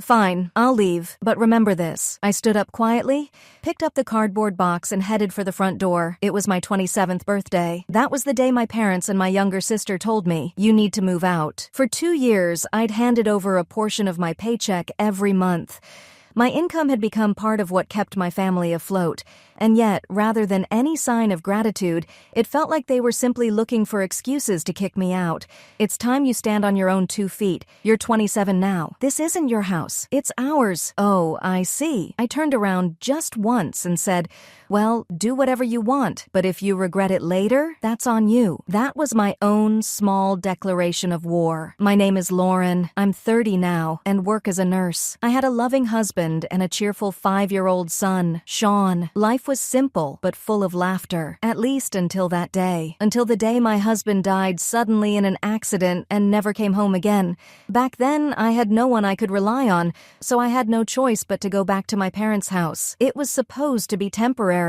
Fine, I'll leave, but remember this. I stood up quietly, picked up the cardboard box and headed for the front door. It was my 27th birthday. That was the day my parents and my younger sister told me, you need to move out. For 2 years, I'd handed over a portion of my paycheck every month. My income had become part of what kept my family afloat, and yet, rather than any sign of gratitude, it felt like they were simply looking for excuses to kick me out. It's time you stand on your own 2 feet. You're 27 now. This isn't your house. It's ours. Oh, I see. I turned around just once and said, well, do whatever you want, but if you regret it later, that's on you. That was my own small declaration of war. My name is Lauren. I'm 30 now and work as a nurse. I had a loving husband and a cheerful 5-year-old son, Sean. Life was simple but full of laughter, at least until that day. Until the day my husband died suddenly in an accident and never came home again. Back then, I had no one I could rely on, so I had no choice but to go back to my parents' house. It was supposed to be temporary.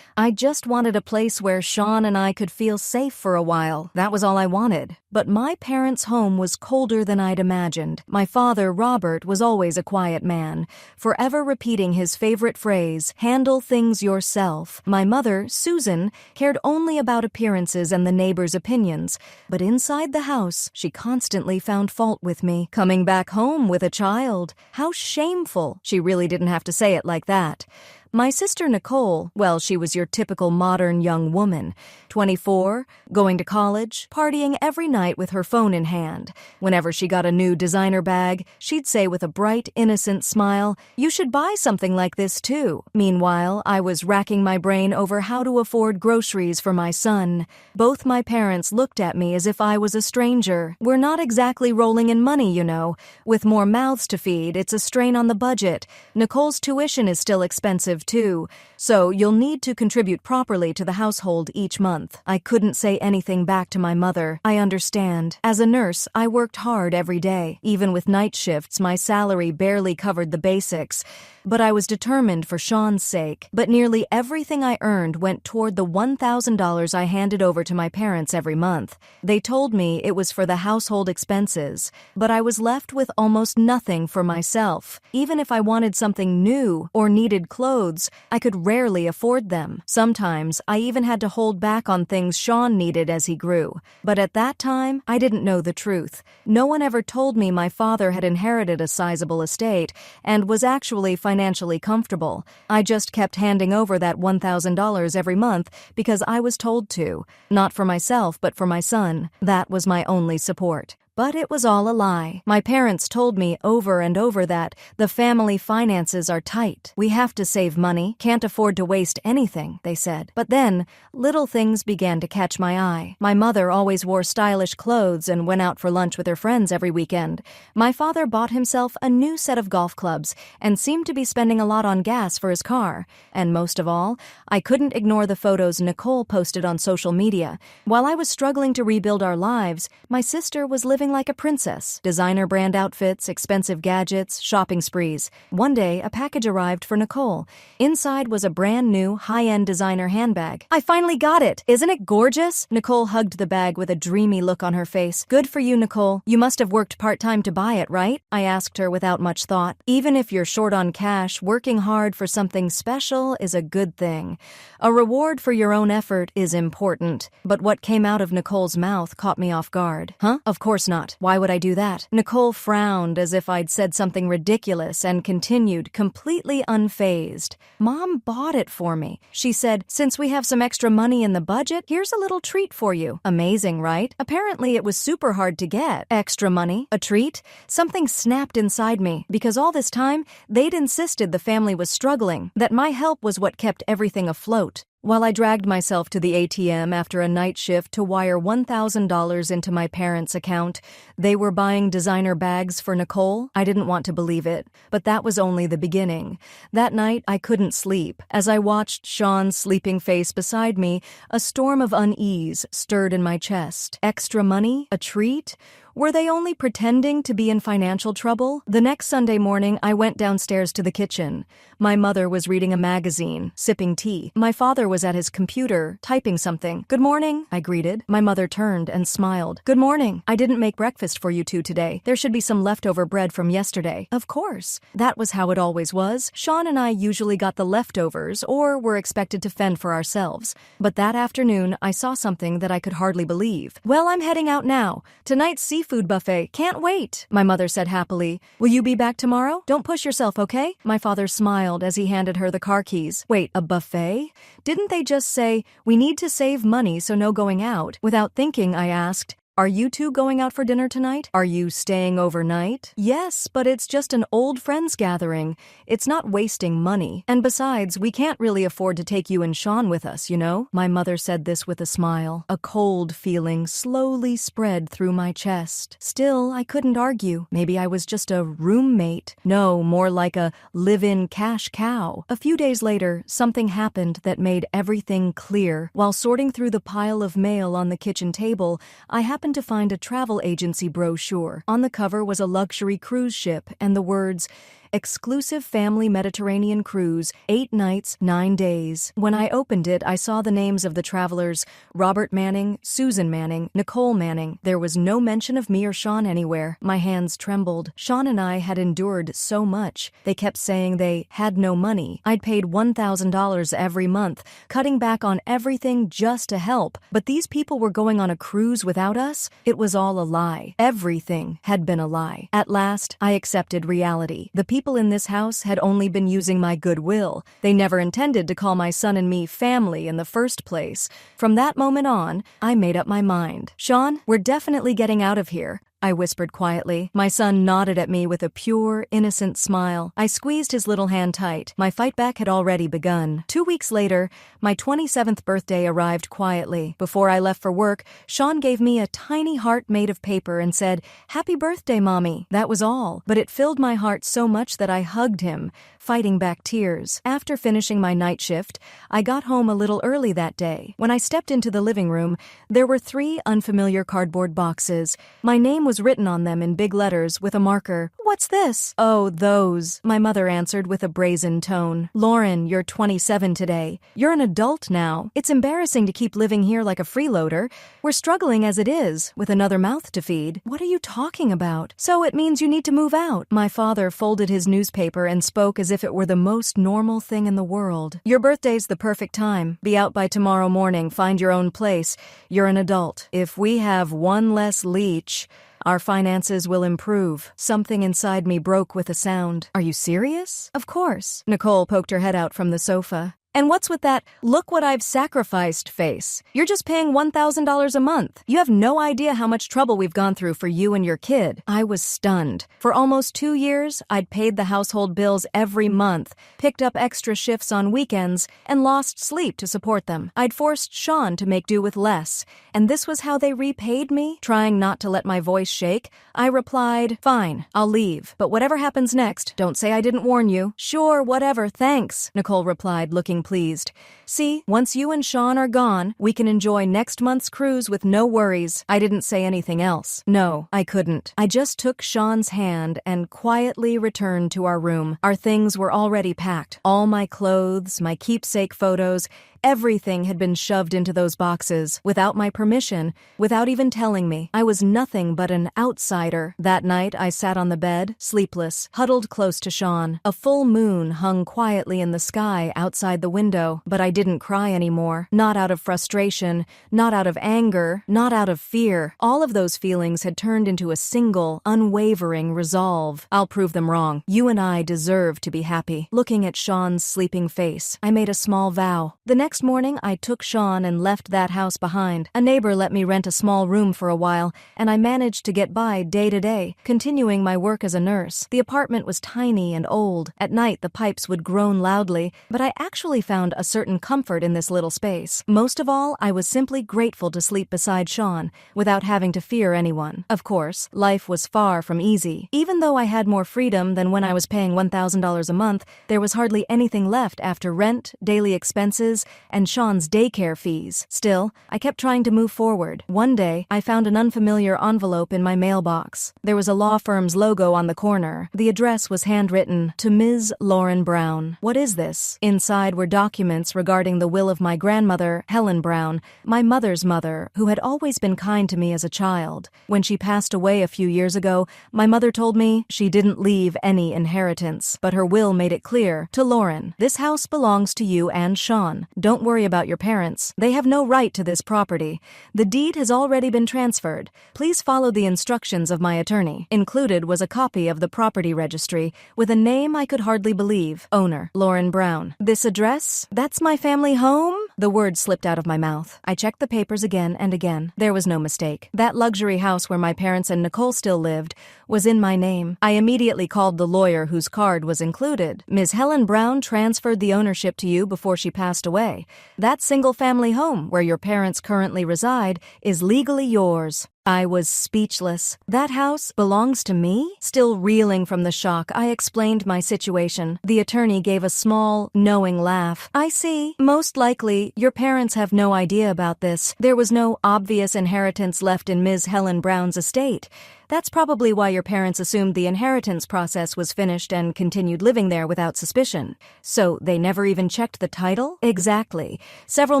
I just wanted a place where Sean and I could feel safe for a while. That was all I wanted. But my parents' home was colder than I'd imagined. My father, Robert, was always a quiet man, forever repeating his favorite phrase, handle things yourself. My mother, Susan, cared only about appearances and the neighbors' opinions. But inside the house, she constantly found fault with me. Coming back home with a child. How shameful. She really didn't have to say it like that. My sister Nicole, well, she was your typical modern young woman, 24, going to college, partying every night with her phone in hand. Whenever she got a new designer bag, she'd say with a bright, innocent smile, you should buy something like this too. Meanwhile, I was racking my brain over how to afford groceries for my son. Both my parents looked at me as if I was a stranger. We're not exactly rolling in money, you know. With more mouths to feed, it's a strain on the budget. Nicole's tuition is still expensive too, so you'll need to contribute properly to the household each month. I couldn't say anything back to my mother. I understand. As a nurse, I worked hard every day. Even with night shifts, my salary barely covered the basics. But I was determined for Sean's sake. But nearly everything I earned went toward the $1,000 I handed over to my parents every month. They told me it was for the household expenses, but I was left with almost nothing for myself. Even if I wanted something new or needed clothes, I could rarely afford them. Sometimes, I even had to hold back on things Sean needed as he grew. But at that time, I didn't know the truth. No one ever told me my father had inherited a sizable estate and was actually financially comfortable. I just kept handing over that $1,000 every month because I was told to. Not for myself, but for my son. That was my only support. But it was all a lie. My parents told me over and over that the family finances are tight. We have to save money, can't afford to waste anything, they said. But then, little things began to catch my eye. My mother always wore stylish clothes and went out for lunch with her friends every weekend. My father bought himself a new set of golf clubs and seemed to be spending a lot on gas for his car. And most of all, I couldn't ignore the photos Nicole posted on social media. While I was struggling to rebuild our lives, my sister was living like a princess. Designer brand outfits, expensive gadgets, shopping sprees. One day, a package arrived for Nicole. Inside was a brand new, high-end designer handbag. I finally got it! Isn't it gorgeous? Nicole hugged the bag with a dreamy look on her face. Good for you, Nicole. You must have worked part-time to buy it, right? I asked her without much thought. Even if you're short on cash, working hard for something special is a good thing. A reward for your own effort is important. But what came out of Nicole's mouth caught me off guard. Huh? Of course not. Why would I do that? Nicole frowned as if I'd said something ridiculous and continued, completely unfazed. Mom bought it for me. She said, since we have some extra money in the budget, here's a little treat for you. Amazing, right? Apparently it was super hard to get. Extra money? A treat? Something snapped inside me, because all this time, they'd insisted the family was struggling, that my help was what kept everything afloat. While I dragged myself to the ATM after a night shift to wire $1,000 into my parents' account, they were buying designer bags for Nicole. I didn't want to believe it, but that was only the beginning. That night, I couldn't sleep. As I watched Sean's sleeping face beside me, a storm of unease stirred in my chest. Extra money? A treat? Were they only pretending to be in financial trouble? The next Sunday morning, I went downstairs to the kitchen. My mother was reading a magazine, sipping tea. My father was at his computer, typing something. "Good morning," I greeted. My mother turned and smiled. "Good morning. I didn't make breakfast for you two today. There should be some leftover bread from yesterday." Of course. That was how it always was. Sean and I usually got the leftovers or were expected to fend for ourselves. But that afternoon, I saw something that I could hardly believe. "Well, I'm heading out now. Tonight's seafood buffet. Can't wait," my mother said happily. "Will you be back tomorrow? Don't push yourself, okay?" My father smiled as he handed her the car keys. "Wait, a buffet? Didn't they just say, 'We need to save money so no going out'?" Without thinking, I asked, "Are you two going out for dinner tonight? Are you staying overnight?" "Yes, but it's just an old friends gathering. It's not wasting money. And besides, we can't really afford to take you and Sean with us, you know?" My mother said this with a smile. A cold feeling slowly spread through my chest. Still, I couldn't argue. Maybe I was just a roommate. No, more like a live-in cash cow. A few days later, something happened that made everything clear. While sorting through the pile of mail on the kitchen table, I happened to find a travel agency brochure. On the cover was a luxury cruise ship and the words, "Exclusive Family Mediterranean Cruise, 8 nights, 9 days. When I opened it, I saw the names of the travelers: Robert Manning, Susan Manning, Nicole Manning. There was no mention of me or Sean anywhere. My hands trembled. Sean and I had endured so much. They kept saying they had no money. I'd paid $1,000 every month, cutting back on everything just to help. But these people were going on a cruise without us? It was all a lie. Everything had been a lie. At last, I accepted reality. The people in this house had only been using my goodwill. They never intended to call my son and me family in the first place. From that moment on, I made up my mind. "Sean, we're definitely getting out of here," I whispered quietly. My son nodded at me with a pure, innocent smile. I squeezed his little hand tight. My fight back had already begun. 2 weeks later, my 27th birthday arrived quietly. Before I left for work, Sean gave me a tiny heart made of paper and said, "Happy birthday, Mommy." That was all, but it filled my heart so much that I hugged him, fighting back tears. After finishing my night shift, I got home a little early that day. When I stepped into the living room, there were 3 unfamiliar cardboard boxes. My name was written on them in big letters with a marker. "What's this?" "Oh, those," my mother answered with a brazen tone. "Lauren, you're 27 today. You're an adult now. It's embarrassing to keep living here like a freeloader. We're struggling as it is, with another mouth to feed." "What are you talking about?" "So it means you need to move out." My father folded his newspaper and spoke as if it were the most normal thing in the world. "Your birthday's the perfect time. Be out by tomorrow morning, find your own place. You're an adult. If we have one less leech, our finances will improve." Something inside me broke with a sound. "Are you serious?" "Of course." Nicole poked her head out from the sofa. "And what's with that 'look what I've sacrificed' face? You're just paying $1,000 a month. You have no idea how much trouble we've gone through for you and your kid." I was stunned. For almost 2 years, I'd paid the household bills every month, picked up extra shifts on weekends, and lost sleep to support them. I'd forced Sean to make do with less, and this was how they repaid me? Trying not to let my voice shake, I replied, "Fine, I'll leave. But whatever happens next, don't say I didn't warn you." "Sure, whatever, thanks," Nicole replied, looking pleased. "See, once you and Sean are gone, we can enjoy next month's cruise with no worries." I didn't say anything else. No, I couldn't. I just took Sean's hand and quietly returned to our room. Our things were already packed. All my clothes, my keepsake photos, everything had been shoved into those boxes, without my permission, without even telling me. I was nothing but an outsider. That night, I sat on the bed, sleepless, huddled close to Sean. A full moon hung quietly in the sky outside the window, but I didn't cry anymore. Not out of frustration, not out of anger, not out of fear. All of those feelings had turned into a single, unwavering resolve. "I'll prove them wrong. You and I deserve to be happy." Looking at Sean's sleeping face, I made a small vow. The next morning, I took Sean and left that house behind. A neighbor let me rent a small room for a while, and I managed to get by day to day, continuing my work as a nurse. The apartment was tiny and old. At night, the pipes would groan loudly, but I actually found a certain comfort in this little space. Most of all, I was simply grateful to sleep beside Sean, without having to fear anyone. Of course, life was far from easy. Even though I had more freedom than when I was paying $1,000 a month, there was hardly anything left after rent, daily expenses, and Sean's daycare fees. Still, I kept trying to move forward. One day, I found an unfamiliar envelope in my mailbox. There was a law firm's logo on the corner. The address was handwritten, "To Ms. Lauren Brown." What is this? Inside were documents regarding the will of my grandmother, Helen Brown, my mother's mother, who had always been kind to me as a child. When she passed away a few years ago, my mother told me she didn't leave any inheritance, but her will made it clear, "To Lauren, this house belongs to you and Sean. Don't worry about your parents. They have no right to this property. The deed has already been transferred. Please follow the instructions of my attorney." Included was a copy of the property registry with a name I could hardly believe. Owner, Lauren Brown. This address? That's my family home? The words slipped out of my mouth. I checked the papers again and again. There was no mistake. That luxury house where my parents and Nicole still lived was in my name. I immediately called the lawyer whose card was included. "Ms. Helen Brown transferred the ownership to you before she passed away. That single-family home where your parents currently reside is legally yours." I was speechless. That house belongs to me? Still reeling from the shock, I explained my situation. The attorney gave a small, knowing laugh. "I see. Most likely, your parents have no idea about this. There was no obvious inheritance left in Ms. Helen Brown's estate. That's probably why your parents assumed the inheritance process was finished and continued living there without suspicion. So they never even checked the title?" "Exactly. Several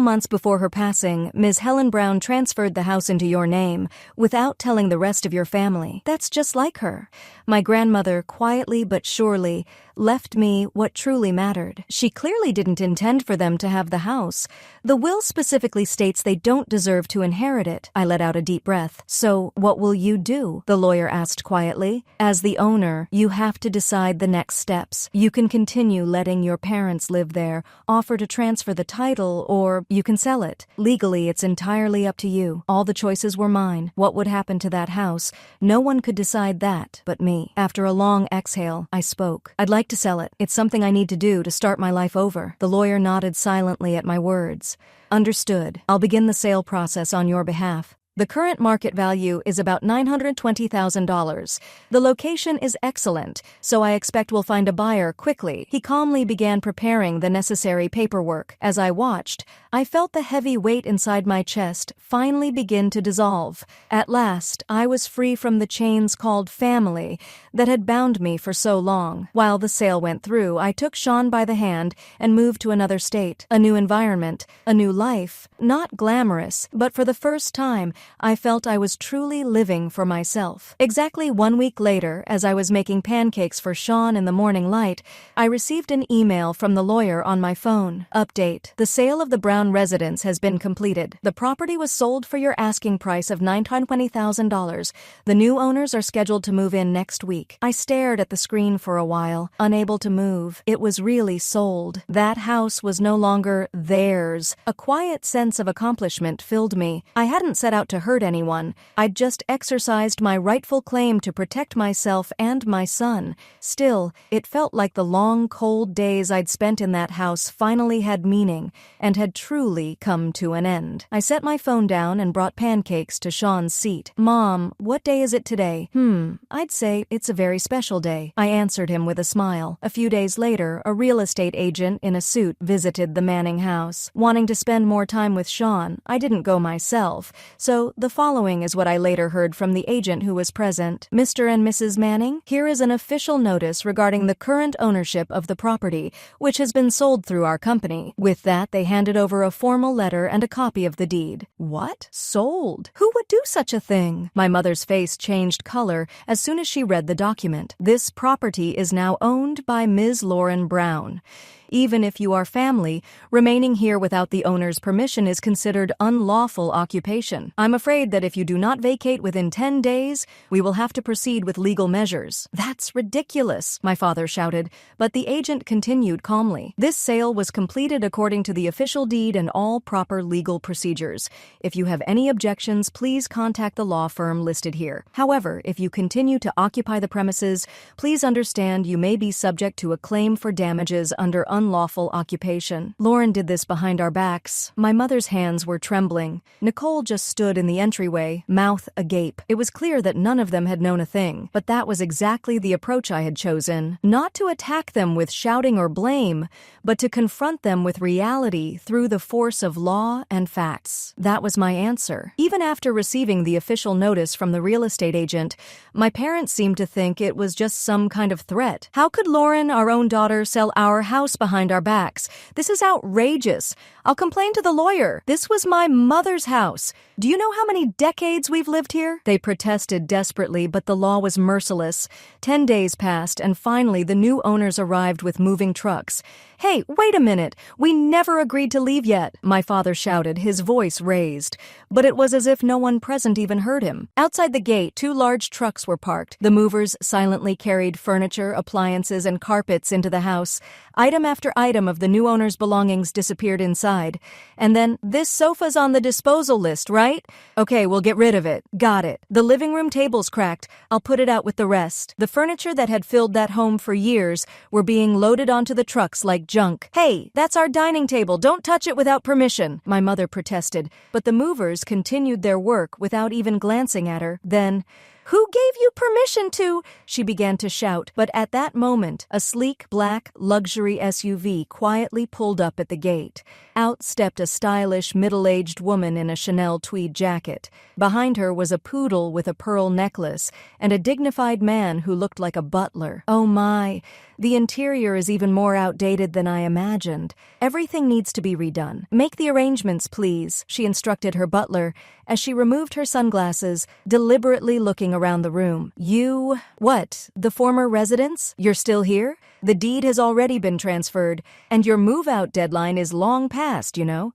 months before her passing, Ms. Helen Brown transferred the house into your name, without telling the rest of your family. That's just like her. My grandmother, quietly but surely, left me what truly mattered. She clearly didn't intend for them to have the house. The will specifically states they don't deserve to inherit it." I let out a deep breath. "So, what will you do?" the lawyer asked quietly. "As the owner, you have to decide the next steps. You can continue letting your parents live there, offer to transfer the title, or you can sell it. Legally, it's entirely up to you. All the choices were mine. What would happen to that house? No one could decide that but me." After a long exhale, I spoke. "I'd like to sell it. It's something I need to do to start my life over." The lawyer nodded silently at my words. "Understood. I'll begin the sale process on your behalf. The current market value is about $920,000. The location is excellent, so I expect we'll find a buyer quickly." He calmly began preparing the necessary paperwork. As I watched, I felt the heavy weight inside my chest finally begin to dissolve. At last, I was free from the chains called family that had bound me for so long. While the sale went through, I took Sean by the hand and moved to another state, a new environment, a new life. Not glamorous, but for the first time, I felt I was truly living for myself. Exactly 1 week later, as I was making pancakes for Sean in the morning light, I received an email from the lawyer on my phone. Update. The sale of the Brown residence has been completed. The property was sold for your asking price of $920,000. The new owners are scheduled to move in next week. I stared at the screen for a while, unable to move. It was really sold. That house was no longer theirs. A quiet sense of accomplishment filled me. I hadn't set out to hurt anyone. I'd just exercised my rightful claim to protect myself and my son. Still, it felt like the long, cold days I'd spent in that house finally had meaning and had truly come to an end. I set my phone down and brought pancakes to Sean's seat. "Mom, what day is it today?" I'd say it's a very special day," I answered him with a smile. A few days later, a real estate agent in a suit visited the Manning house. Wanting to spend more time with Sean, I didn't go myself, so the following is what I later heard from the agent who was present. "Mr. and Mrs. Manning, here is an official notice regarding the current ownership of the property, which has been sold through our company." With that, they handed over a formal letter and a copy of the deed. What? Sold? Who would do such a thing? My mother's face changed color as soon as she read the document. "This property is now owned by Ms. Lauren Brown. Even if you are family, remaining here without the owner's permission is considered unlawful occupation. I'm afraid that if you do not vacate within 10 days, we will have to proceed with legal measures." "That's ridiculous," my father shouted, but the agent continued calmly. "This sale was completed according to the official deed and all proper legal procedures. If you have any objections, please contact the law firm listed here. However, if you continue to occupy the premises, please understand you may be subject to a claim for damages under unlawful occupation. Lauren did this behind our backs. My mother's hands were trembling. Nicole just stood in the entryway, mouth agape. It was clear that none of them had known a thing, but that was exactly the approach I had chosen. Not to attack them with shouting or blame, but to confront them with reality through the force of law and facts. That was my answer. Even after receiving the official notice from the real estate agent, my parents seemed to think it was just some kind of threat. How could Lauren, our own daughter, sell our house behind our backs? This is outrageous. I'll complain to the lawyer. This was my mother's house. Do you know how many decades we've lived here? They protested desperately, but the law was merciless. 10 days passed, and finally the new owners arrived with moving trucks. Hey, wait a minute. We never agreed to leave yet, my father shouted, his voice raised. But it was as if no one present even heard him. Outside the gate, 2 large trucks were parked. The movers silently carried furniture, appliances, and carpets into the house. Item after item of the new owner's belongings disappeared inside. And then, this sofa's on the disposal list, right? Okay, we'll get rid of it. Got it. The living room table's cracked. I'll put it out with the rest. The furniture that had filled that home for years were being loaded onto the trucks like junk. Hey, that's our dining table. Don't touch it without permission, my mother protested. But the movers continued their work without even glancing at her. Then, "Who gave you permission to?" she began to shout, but at that moment, a sleek, black, luxury SUV quietly pulled up at the gate. Out stepped a stylish, middle-aged woman in a Chanel tweed jacket. Behind her was a poodle with a pearl necklace, and a dignified man who looked like a butler. Oh my, the interior is even more outdated than I imagined. Everything needs to be redone. Make the arrangements, please, she instructed her butler, as she removed her sunglasses, deliberately looking around the room. You, what, the former residents? You're still here? The deed has already been transferred, and your move-out deadline is long past, you know.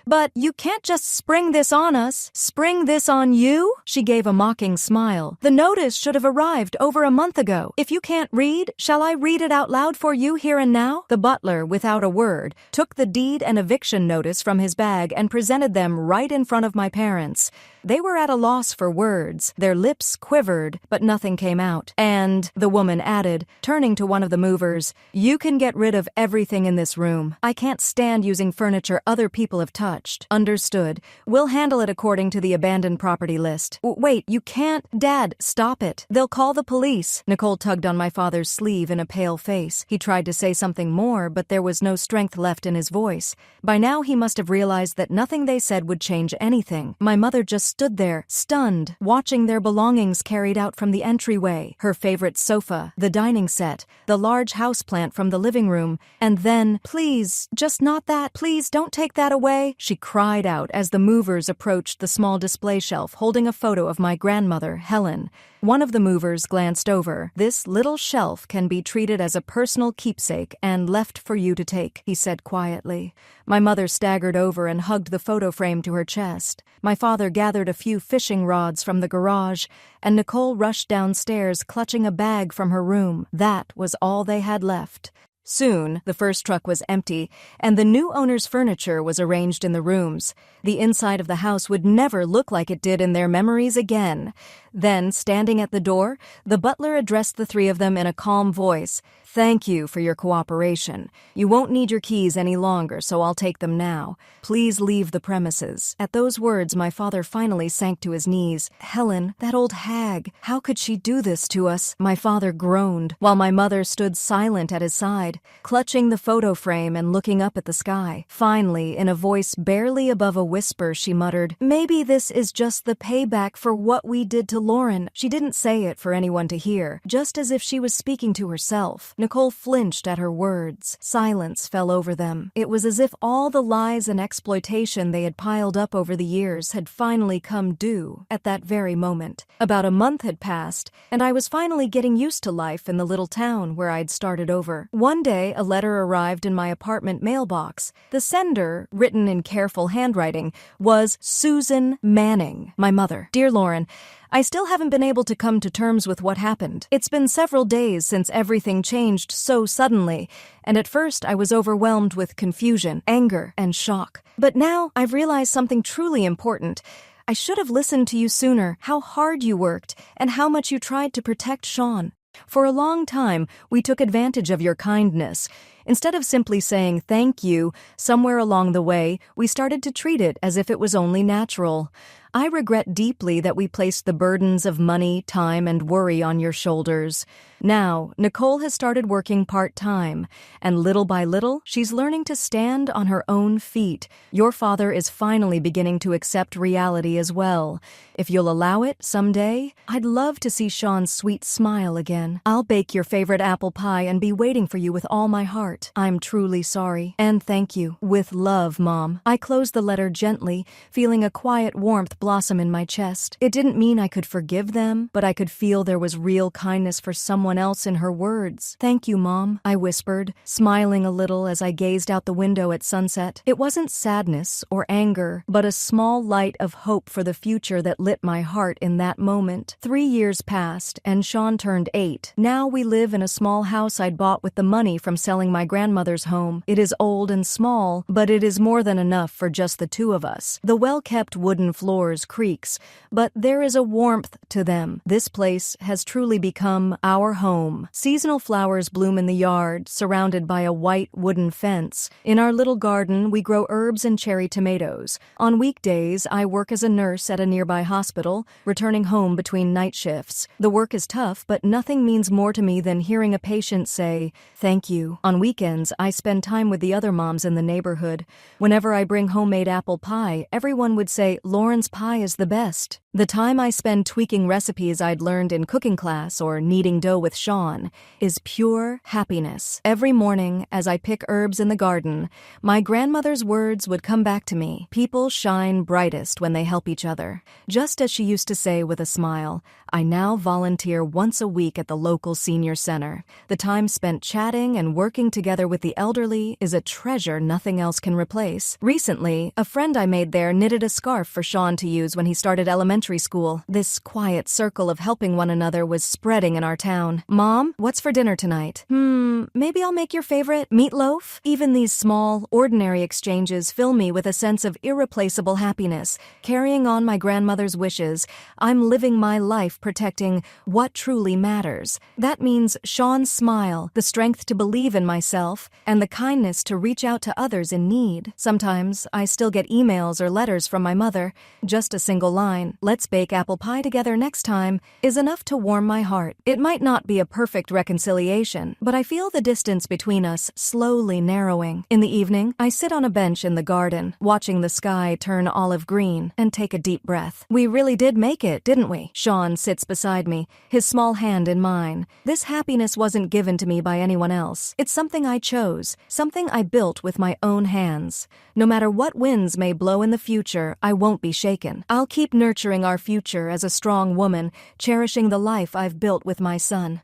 But you can't just spring this on us. Spring this on you? She gave a mocking smile. The notice should have arrived over a month ago. If you can't read, shall I read it out loud for you here and now? The butler, without a word, took the deed and eviction notice from his bag and presented them right in front of my parents. They were at a loss for words. Their lips quivered, but nothing came out. And, the woman added, turning to one of the movers, "You can get rid of everything in this room. I can't stand using furniture other people have touched." Understood. We'll handle it according to the abandoned property list. Wait, you can't. Dad, stop it. They'll call the police. Nicole tugged on my father's sleeve in a pale face. He tried to say something more, but there was no strength left in his voice. By now he must have realized that nothing they said would change anything. My mother just stood there, stunned, watching their belongings carried out from the entryway. Her favorite sofa, the dining set, the large houseplant from the living room, and then, "Please, just not that. Please don't take that away," she cried out as the movers approached the small display shelf holding a photo of my grandmother, Helen. One of the movers glanced over. "This little shelf can be treated as a personal keepsake and left for you to take," he said quietly. My mother staggered over and hugged the photo frame to her chest. My father gathered a few fishing rods from the garage, and Nicole rushed downstairs clutching a bag from her room. That was all they had left. Soon, the first truck was empty, and the new owner's furniture was arranged in the rooms. The inside of the house would never look like it did in their memories again. Then, standing at the door, the butler addressed the 3 of them in a calm voice. "Thank you for your cooperation. You won't need your keys any longer, so I'll take them now. Please leave the premises." At those words, my father finally sank to his knees. "Helen, that old hag, how could she do this to us?" My father groaned, while my mother stood silent at his side, clutching the photo frame and looking up at the sky. Finally, in a voice barely above a whisper, she muttered, "Maybe this is just the payback for what we did to Lauren." She didn't say it for anyone to hear, just as if she was speaking to herself. Nicole flinched at her words. Silence fell over them. It was as if all the lies and exploitation they had piled up over the years had finally come due at that very moment. About a month had passed, and I was finally getting used to life in the little town where I'd started over. One day, a letter arrived in my apartment mailbox. The sender, written in careful handwriting, was Susan Manning, my mother. "Dear Lauren, I still haven't been able to come to terms with what happened. It's been several days since everything changed so suddenly, and at first I was overwhelmed with confusion, anger, and shock. But now I've realized something truly important. I should have listened to you sooner, how hard you worked, and how much you tried to protect Sean. For a long time, we took advantage of your kindness. Instead of simply saying thank you, somewhere along the way, we started to treat it as if it was only natural. I regret deeply that we placed the burdens of money, time, and worry on your shoulders. Now, Nicole has started working part-time, and little by little, she's learning to stand on her own feet. Your father is finally beginning to accept reality as well. If you'll allow it, someday, I'd love to see Sean's sweet smile again. I'll bake your favorite apple pie and be waiting for you with all my heart. I'm truly sorry. And thank you. With love, Mom. I closed the letter gently, feeling a quiet warmth blossom in my chest. It didn't mean I could forgive them, but I could feel there was real kindness for someone else in her words. Thank you, Mom, I whispered, smiling a little as I gazed out the window at sunset. It wasn't sadness or anger, but a small light of hope for the future that lit my heart in that moment. 3 years passed, and Sean turned 8. Now we live in a small house I'd bought with the money from selling my grandmother's home. It is old and small, but it is more than enough for just the two of us. The well-kept wooden floors creaks, but there is a warmth to them. This place has truly become our home. Seasonal flowers bloom in the yard, surrounded by a white wooden fence. In our little garden, we grow herbs and cherry tomatoes. On weekdays, I work as a nurse at a nearby hospital, returning home between night shifts. The work is tough, but nothing means more to me than hearing a patient say, "Thank you." On weekends, I spend time with the other moms in the neighborhood. Whenever I bring homemade apple pie, everyone would say, "Lauren's pie is the best." The time I spend tweaking recipes I'd learned in cooking class or kneading dough with Sean is pure happiness. Every morning, as I pick herbs in the garden, my grandmother's words would come back to me. People shine brightest when they help each other. Just as she used to say with a smile, I now volunteer once a week at the local senior center. The time spent chatting and working together with the elderly is a treasure nothing else can replace. Recently, a friend I made there knitted a scarf for Sean to use when he started elementary school. This quiet circle of helping one another was spreading in our town. Mom, what's for dinner tonight? Maybe I'll make your favorite meatloaf? Even these small, ordinary exchanges fill me with a sense of irreplaceable happiness. Carrying on my grandmother's wishes, I'm living my life protecting what truly matters. That means Sean's smile, the strength to believe in myself, and the kindness to reach out to others in need. Sometimes I still get emails or letters from my mother. Just a single line, "Let's bake apple pie together next time," is enough to warm my heart. It might not be a perfect reconciliation, but I feel the distance between us slowly narrowing. In the evening, I sit on a bench in the garden, watching the sky turn olive green, and take a deep breath. We really did make it, didn't we? Sean sits beside me, his small hand in mine. This happiness wasn't given to me by anyone else. It's something I chose, something I built with my own hands. No matter what winds may blow in the future, I won't be shaken. I'll keep nurturing our future as a strong woman, cherishing the life I've built with my son.